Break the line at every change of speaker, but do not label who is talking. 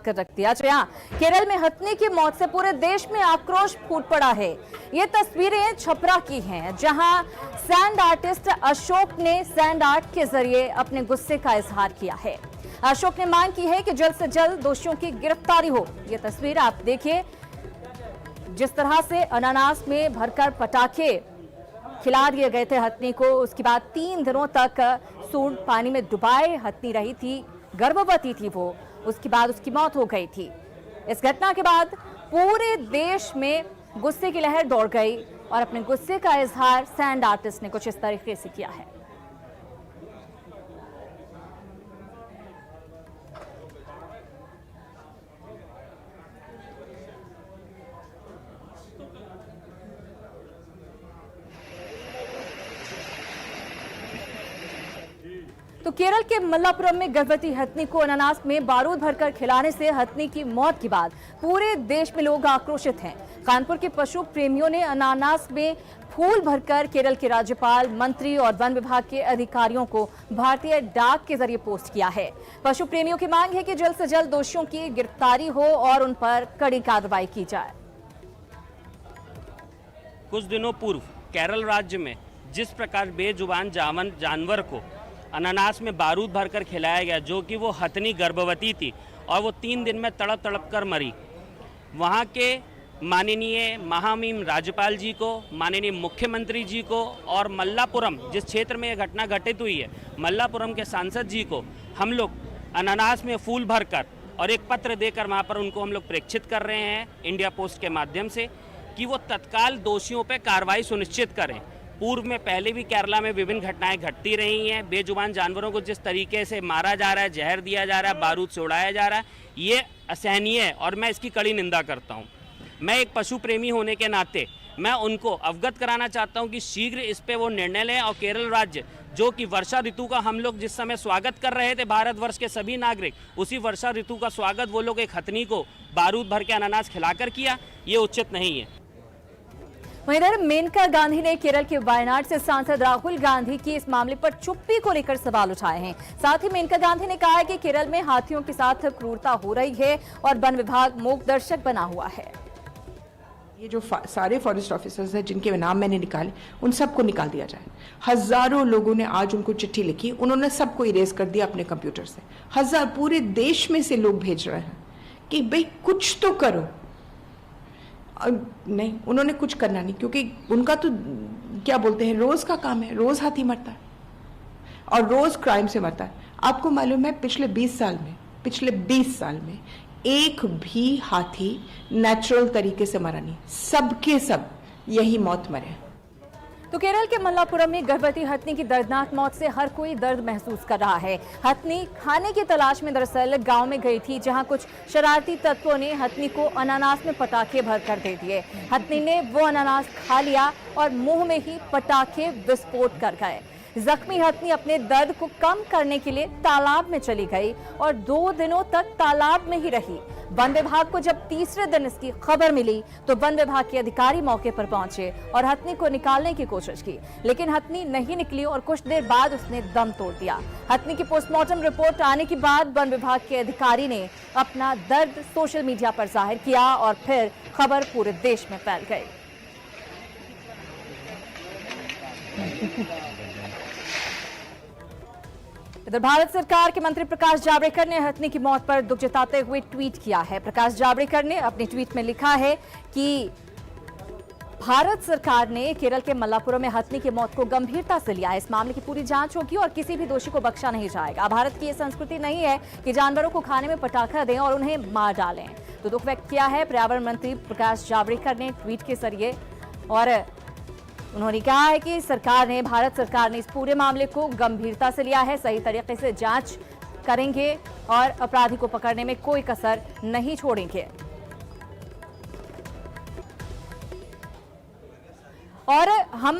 कर रख दिया। तो यहाँ केरल में हथनी की मौत से पूरे देश में आक्रोश फूट पड़ा है। ये तस्वीरें छपरा की हैं, जहां सैंड आर्टिस्ट अशोक ने सैंड आर्ट के जरिए अपने गुस्से का इजहार किया है। अशोक ने मांग की है कि जल्द से जल्द दोषियों की गिरफ्तारी हो। ये तस्वीर आप देखिए, जिस तरह से अनानास में भरकर पटाखे खिला दिए गए थे हथनी को, उसके बाद 3 दिनों तक सूंड पानी में डुबाए हथनी रही थी, गर्भवती थी वो, उसके बाद उसकी मौत हो गई थी। इस घटना के बाद पूरे देश में गुस्से की लहर दौड़ गई और अपने गुस्से का इजहार सैंड आर्टिस्ट ने कुछ इस तरीके से किया है। तो केरल के मल्लापुरम में गर्भवती हथनी को अनानास में बारूद भरकर खिलाने से हथनी की मौत के बाद पूरे देश में लोग आक्रोशित हैं। कानपुर के पशु प्रेमियों ने अनानास में फूल भरकर केरल के राज्यपाल, मंत्री और वन विभाग के अधिकारियों को भारतीय डाक के जरिए पोस्ट किया है। पशु प्रेमियों की मांग है कि जल्द से जल्द दोषियों की गिरफ्तारी हो और उन पर कड़ी कार्रवाई की जाए।
कुछ दिनों पूर्व केरल राज्य में जिस प्रकार बेजुबान जानवर को अनानास में बारूद भरकर खिलाया गया, जो कि वो हथनी गर्भवती थी और वो 3 दिन में तड़प तड़प कर मरी, वहाँ के माननीय महामहिम राज्यपाल जी को, माननीय मुख्यमंत्री जी को और मल्लापुरम, जिस क्षेत्र में ये घटना घटित हुई है, मल्लापुरम के सांसद जी को हम लोग अनानास में फूल भरकर और एक पत्र देकर वहाँ पर उनको हम लोग प्रेक्षित कर रहे हैं इंडिया पोस्ट के माध्यम से कि वो तत्काल दोषियों पर कार्रवाई सुनिश्चित करें। पूर्व में पहले भी केरला में विभिन्न घटनाएं घटती रही हैं। बेजुबान जानवरों को जिस तरीके से मारा जा रहा है, जहर दिया जा रहा है, बारूद से उड़ाया जा रहा है, ये असहनीय है और मैं इसकी कड़ी निंदा करता हूं। मैं एक पशु प्रेमी होने के नाते मैं उनको अवगत कराना चाहता हूं कि शीघ्र इस पे वो निर्णय लें और केरल राज्य, जो कि वर्षा ऋतु का हम लोग जिस समय स्वागत कर रहे थे भारतवर्ष के सभी नागरिक, उसी वर्षा ऋतु का स्वागत वो लोग एक हथनी को बारूद भर के अनानास खिलाकर किया, ये उचित नहीं है।
वहीं इधर मेनका गांधी ने केरल के वायनाड से सांसद राहुल गांधी की इस मामले पर चुप्पी को लेकर सवाल उठाए हैं। साथ ही मेनका गांधी ने कहा है कि केरल में हाथियों के साथ क्रूरता हो रही है और वन विभाग मूक दर्शक बना हुआ है।
ये जो सारे फॉरेस्ट ऑफिसर्स हैं जिनके नाम मैंने निकाले, उन सबको निकाल दिया जाए। हजारों लोगों ने आज उनको चिट्ठी लिखी, उन्होंने सबको इरेज कर दिया अपने कंप्यूटर से। पूरे देश में से लोग भेज रहे हैं कि भाई कुछ तो करो। नहीं, उन्होंने कुछ करना नहीं, क्योंकि उनका तो क्या बोलते हैं, रोज का काम है, रोज हाथी मरता है और रोज क्राइम से मरता है। आपको मालूम है पिछले 20 साल में एक भी हाथी नेचुरल तरीके से मरा नहीं, सबके सब यही मौत मरे।
तो केरल के मल्लापुरम में गर्भवती हथनी की दर्दनाक मौत से हर कोई दर्द महसूस कर रहा है। हथनी खाने की तलाश में दरअसल गांव में गई थी, जहां कुछ शरारती तत्वों ने हथनी को अनानास में पटाखे भरकर दे दिए। हथनी ने वो अनानास खा लिया और मुंह में ही पटाखे विस्फोट कर गए। जख्मी हथनी अपने दर्द को कम करने के लिए तालाब में चली गई और 2 दिनों तक तालाब में ही रही। वन विभाग को जब तीसरे दिन इसकी खबर मिली तो वन विभाग के अधिकारी मौके पर पहुंचे और हथनी को निकालने की कोशिश की, लेकिन हथनी नहीं निकली और कुछ देर बाद उसने दम तोड़ दिया। हथनी की पोस्टमार्टम रिपोर्ट आने के बाद वन विभाग के अधिकारी ने अपना दर्द सोशल मीडिया पर जाहिर किया और फिर खबर पूरे देश में फैल गई। इधर भारत सरकार के मंत्री प्रकाश जावड़ेकर ने हथनी की मौत पर दुख जताते हुए ट्वीट किया है। प्रकाश जावड़ेकर ने अपने ट्वीट में लिखा है कि भारत सरकार ने केरल के मल्लापुरम में हथनी की मौत को गंभीरता से लिया है। इस मामले की पूरी जांच होगी और किसी भी दोषी को बख्शा नहीं जाएगा। भारत की यह संस्कृति नहीं है कि जानवरों को खाने में पटाखा दें और उन्हें मार डालें। तो दुख व्यक्त किया है पर्यावरण मंत्री प्रकाश जावड़ेकर ने ट्वीट के जरिए और उन्होंने कहा है कि भारत सरकार ने इस पूरे मामले को गंभीरता से लिया है, सही तरीके से जांच करेंगे और अपराधी को पकड़ने में कोई कसर नहीं छोड़ेंगे। और हम